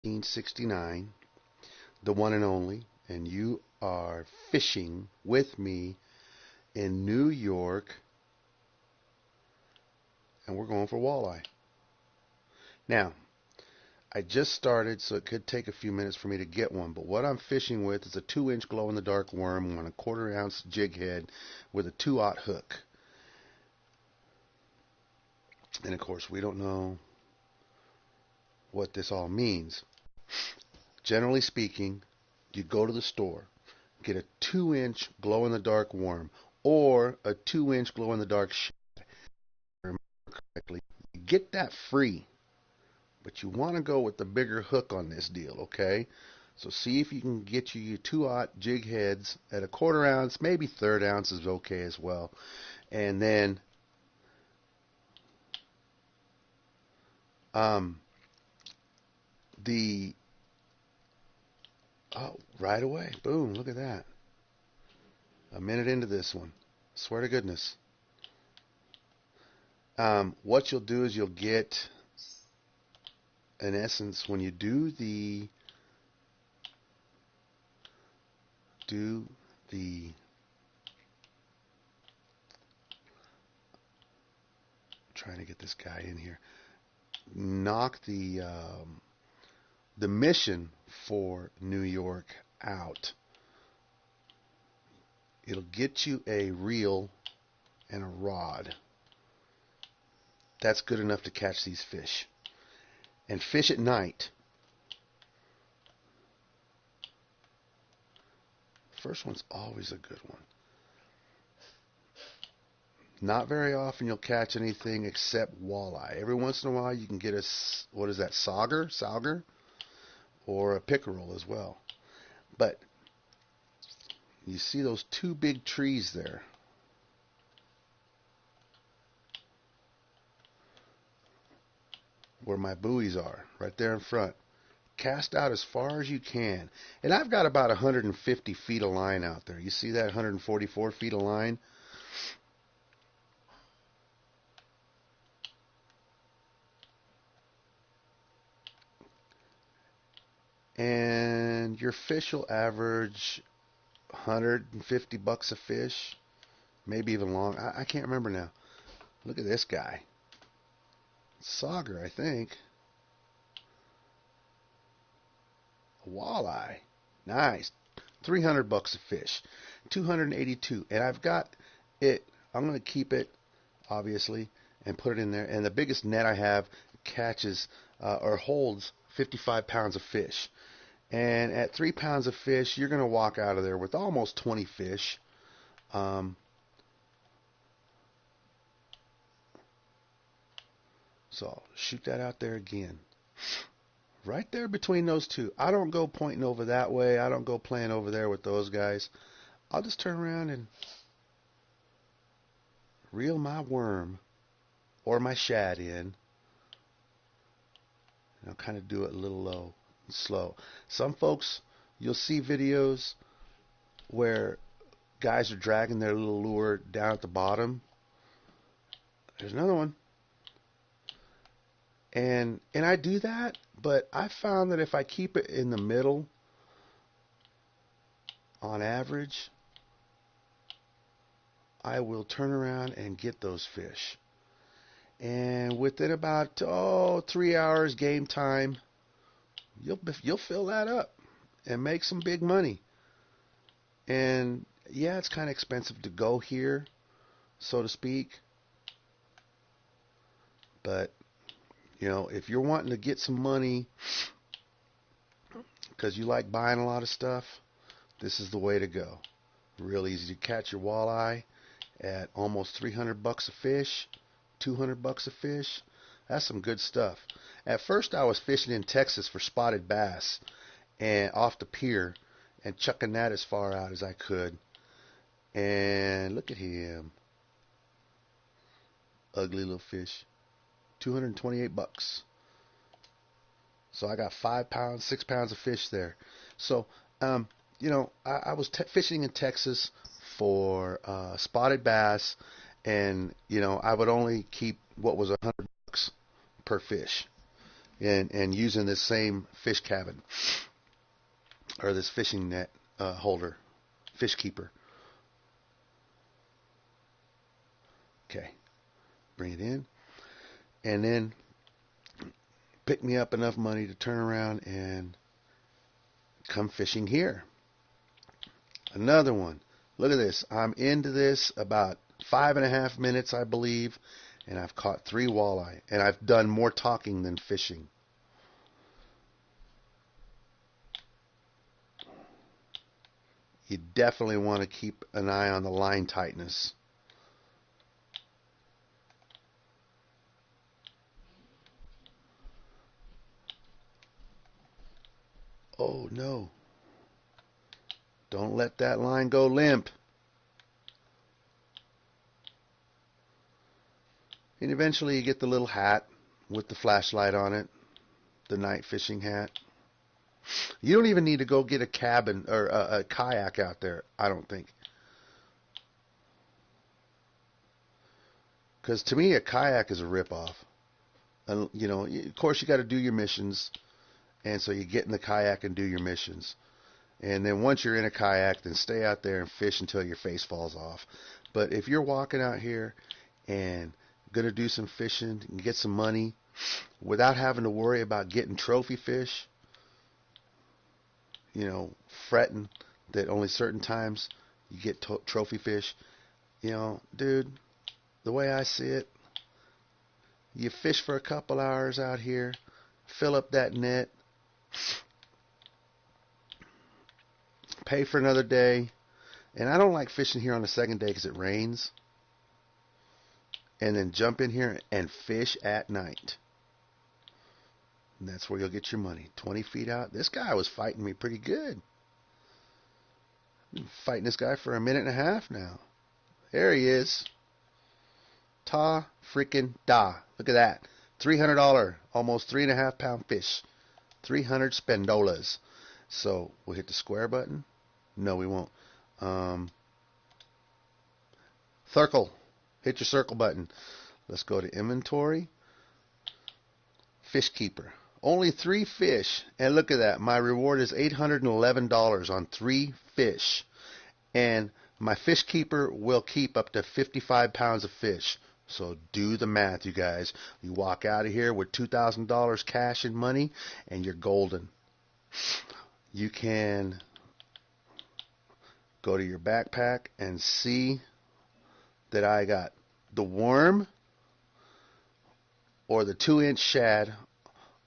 CapnCwby1969, the one and only, and you are fishing with me in New York, and we're going for walleye. Now, I just started, so it could take a few minutes for me to get one, but what I'm fishing with is a 2-inch glow-in-the-dark worm on a 1/4-ounce jig head with a 2/0 hook. And of course, we don't know what this all means. Generally speaking, you go to the store, get a 2-inch glow-in-the-dark worm or a 2-inch glow-in-the-dark shad. Correctly, you get that free, but you want to go with the bigger hook on this deal, okay? So see if you can get you your 2/0 jig heads at a 1/4 ounce, maybe 1/3 ounce is okay as well. And then right away, boom, look at that. A minute into this one, swear to goodness. What you'll do is you'll get, in essence, when you do the trying to get this guy in here, knock the mission for New York out. It'll get you a reel and a rod. That's good enough to catch these fish. And fish at night. First one's always a good one. Not very often you'll catch anything except walleye. Every once in a while you can get a, what is that, sauger, or a pickerel as well. But you see those two big trees there. Where my buoys are, right there in front. Cast out as far as you can. And I've got about 150 feet of line out there. You see that 144 feet of line? And your fish will average 150 bucks a fish, maybe even long. I can't remember now. Look at this guy. Sauger, I think. A walleye. Nice. 300 bucks a fish. 282. And I've got it. I'm going to keep it, obviously, and put it in there. And the biggest net I have catches or holds 55 pounds of fish. And at 3 pounds of fish, you're going to walk out of there with almost 20 fish. So shoot that out there again. Right there between those two. I don't go pointing over that way. I don't go playing over there with those guys. I'll just turn around and reel my worm or my shad in. And I'll kind of do it a little low and slow. Some folks, you'll see videos where guys are dragging their little lure down at the bottom. There's another one. And I do that, but I found that if I keep it in the middle, on average, I will turn around and get those fish. And within about 3 hours game time, you'll fill that up and make some big money. And yeah, it's kind of expensive to go here, so to speak. But you know, if you're wanting to get some money because you like buying a lot of stuff, this is the way to go. Real easy to catch your walleye at almost 300 bucks a fish, 200 bucks a fish. That's some good stuff. At first I was fishing in Texas for spotted bass and off the pier and chucking that as far out as I could. And look at him. Ugly little fish. 228 bucks. So I got 5 pounds, 6 pounds of fish there. So, you know, I was fishing in Texas for spotted bass, and, you know, I would only keep what was 100 bucks per fish. and using this same fish cabin or this fishing net holder, fish keeper. Okay, bring it in, and then pick me up enough money to turn around and come fishing here. Another one. Look at this. I'm into this about 5.5 minutes, I believe, and I've caught 3 walleye, and I've done more talking than fishing. You definitely want to keep an eye on the line tightness. Oh no. Don't let that line go limp. And eventually you get the little hat with the flashlight on it, the night fishing hat. You don't even need to go get a cabin or a kayak out there, I don't think. Because to me, a kayak is a ripoff. And, you know, of course, you got to do your missions, and so you get in the kayak and do your missions. And then once you're in a kayak, then stay out there and fish until your face falls off. But if you're walking out here and going to do some fishing and get some money without having to worry about getting trophy fish, you know, fretting that only certain times you get trophy fish, you know, dude, the way I see it, you fish for a couple hours out here, fill up that net, pay for another day. And I don't like fishing here on the second day because it rains. And then jump in here and fish at night. And that's where you'll get your money. 20 feet out. This guy was fighting me pretty good. Been fighting this guy for a minute and a half now. There he is. Ta freaking da. Look at that. $300, almost 3.5 pound fish. 300 spendolas. So we'll hit the square button. No, we won't. Circle. Hit your circle button. Let's go to inventory. Fish keeper. Only 3 fish. And look at that. My reward is $811 on 3 fish. And my fish keeper will keep up to 55 pounds of fish. So do the math, you guys. You walk out of here with $2,000 cash and money, and you're golden. You can go to your backpack and see that I got the worm or the 2-inch shad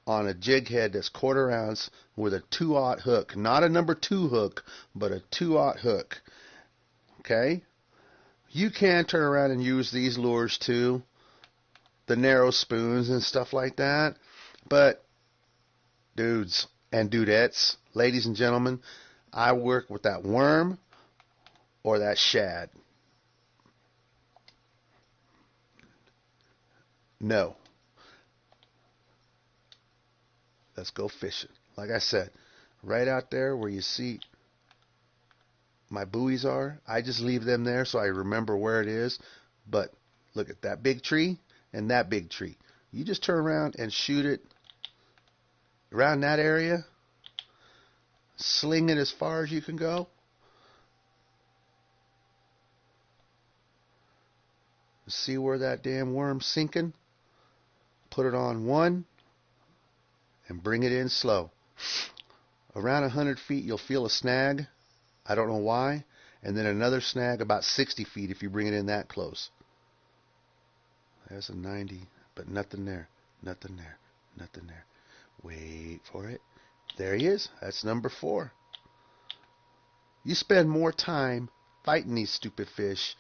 on a jig head that's 1/4 ounce with a 2/0 hook. Not a number 2 hook, but a 2/0 hook. Okay? You can turn around and use these lures too, the narrow spoons and stuff like that. But, dudes and dudettes, ladies and gentlemen, I work with that worm or that shad. No. Let's go fishing. Like I said, right out there where you see my buoys are, I just leave them there so I remember where it is. But look at that big tree and that big tree. You just turn around and shoot it around that area. Sling it as far as you can go. See where that damn worm's sinking? Put it on 1 and bring it in slow. Around 100 feet you'll feel a snag. I don't know why. And then another snag about 60 feet if you bring it in that close. There's a 90, but nothing there. Nothing there. Nothing there. Wait for it. There he is. That's number 4. You spend more time fighting these stupid fish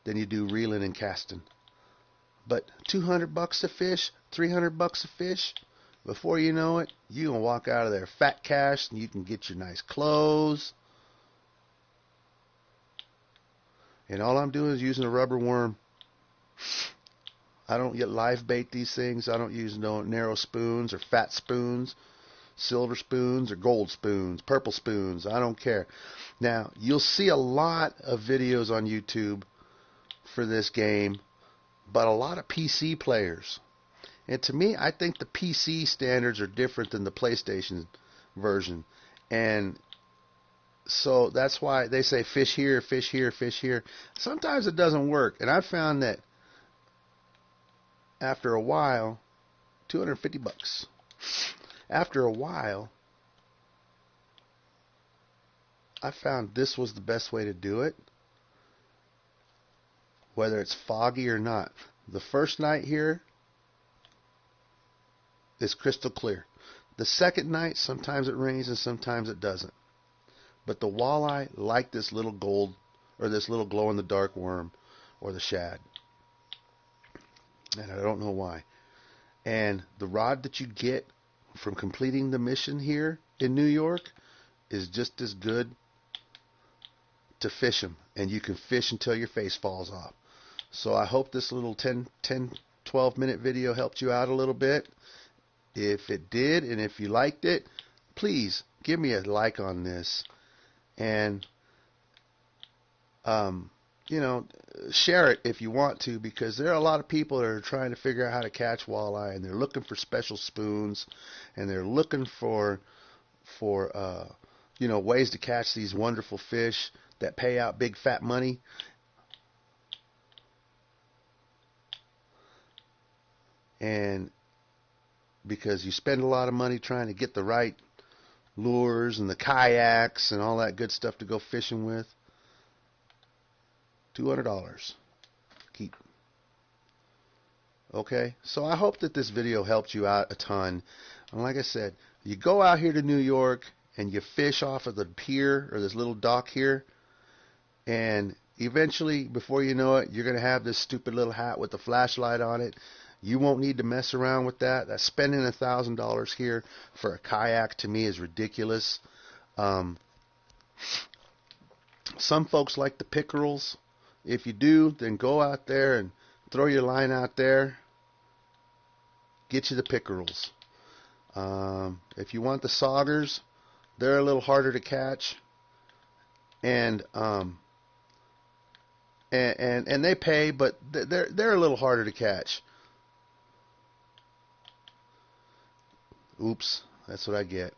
than you do reeling and casting. But $200 a fish, $300 a fish, before you know it, you can walk out of there fat cash and you can get your nice clothes. And all I'm doing is using a rubber worm. I don't get live bait these things. I don't use no narrow spoons or fat spoons, silver spoons or gold spoons, purple spoons. I don't care. Now, you'll see a lot of videos on YouTube for this game, but a lot of PC players. And to me, I think the PC standards are different than the PlayStation version. And so that's why they say fish here, fish here, fish here. Sometimes it doesn't work. And I found that after a while, $250. After a while, I found this was the best way to do it, whether it's foggy or not. The first night here is crystal clear. The second night, sometimes it rains and sometimes it doesn't. But the walleye like this little gold, or this little glow-in-the-dark worm, or the shad. And I don't know why. And the rod that you get from completing the mission here in New York is just as good to fish them. And you can fish until your face falls off. So I hope this little 12 minute video helped you out a little bit. If it did, and if you liked it, please give me a like on this. And, you know, share it if you want to, because there are a lot of people that are trying to figure out how to catch walleye, and they're looking for special spoons, and they're looking for you know, ways to catch these wonderful fish that pay out big fat money. And because you spend a lot of money trying to get the right lures and the kayaks and all that good stuff to go fishing with. $200. Keep. Okay, so I hope that this video helped you out a ton. And like I said, you go out here to New York and you fish off of the pier or this little dock here, and eventually, before you know it, you're going to have this stupid little hat with the flashlight on it. You won't need to mess around with that. That's spending $1,000 here for a kayak, to me, is ridiculous. Some folks like the pickerels. If you do, then go out there and throw your line out there. Get you the pickerels. If you want the saugers, they're a little harder to catch, and they pay, but they're a little harder to catch. Oops, that's what I get.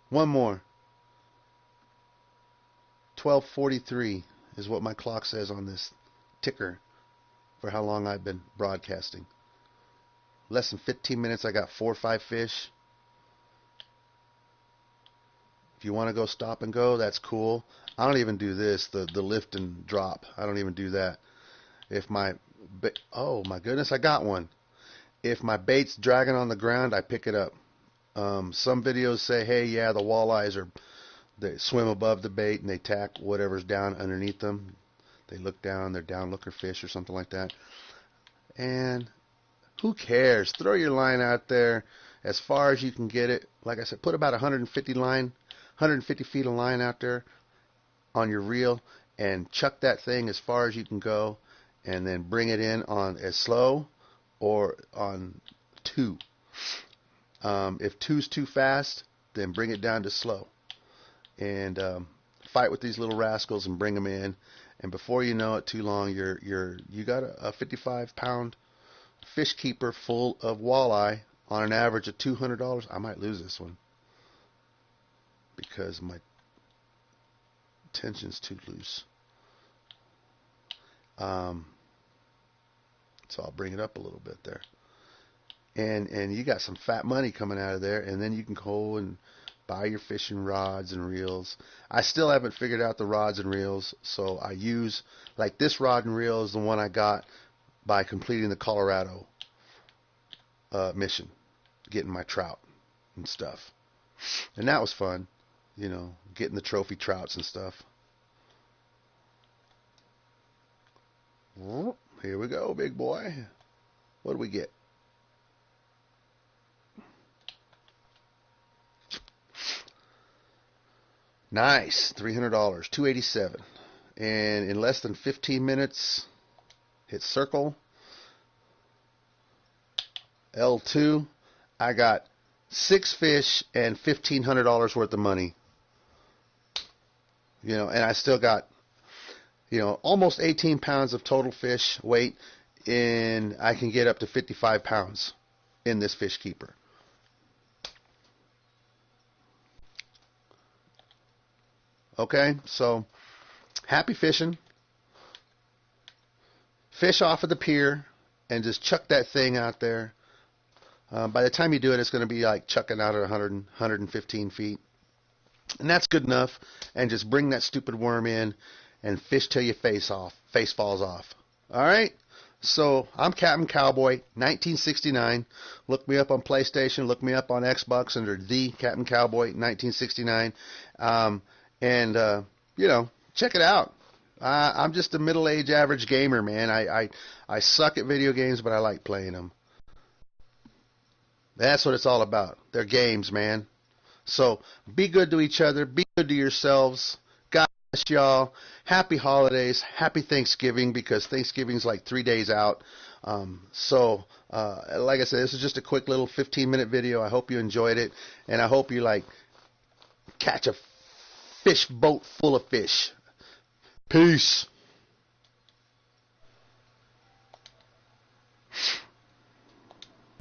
One more. 12:43 is what my clock says on this ticker for how long I've been broadcasting. Less than 15 minutes, I got 4 or 5 fish. If you want to go stop and go, that's cool. I don't even do this, the lift and drop. I don't even do that. If oh my goodness, I got one. If my bait's dragging on the ground, I pick it up. Some videos say, hey, yeah, the walleyes they swim above the bait and they tack whatever's down underneath them. They look down, they're down looker fish or something like that. And who cares? Throw your line out there as far as you can get it. Like I said, put about 150 feet of line out there on your reel and chuck that thing as far as you can go, and then bring it in on as slow or on 2. If 2's too fast, then bring it down to slow. And fight with these little rascals and bring them in. And before you know it, too long, you got a 55-pound fish keeper full of walleye on an average of $200. I might lose this one because my tension's too loose. So I'll bring it up a little bit there. And you got some fat money coming out of there, and then you can go and buy your fishing rods and reels. I still haven't figured out the rods and reels, so I use, like this rod and reel is the one I got by completing the Colorado mission, getting my trout and stuff. And that was fun, you know, getting the trophy trouts and stuff. Here we go, big boy. What do we get? Nice, $300, $287. And in less than 15 minutes, hit circle, L2. I got 6 fish and $1,500 worth of money. You know, and I still got You know, almost 18 pounds of total fish weight, and I can get up to 55 pounds in this fish keeper. Okay, so happy fishing. Fish off of the pier and just chuck that thing out there. By the time you do it, it's going to be like chucking out at 100, 115 feet. And that's good enough. And just bring that stupid worm in and fish till your face falls off. All right? So I'm CapnCwby1969. Look me up on PlayStation. Look me up on Xbox under the CapnCwby1969. You know, check it out. I'm just a middle-aged average gamer, man. I suck at video games, but I like playing them. That's what it's all about. They're games, man. So be good to each other. Be good to yourselves. God bless y'all. Happy holidays. Happy Thanksgiving, because Thanksgiving's like 3 days out. Like I said, this is just a quick little 15-minute video. I hope you enjoyed it, and I hope you like catch a fish boat full of fish. Peace.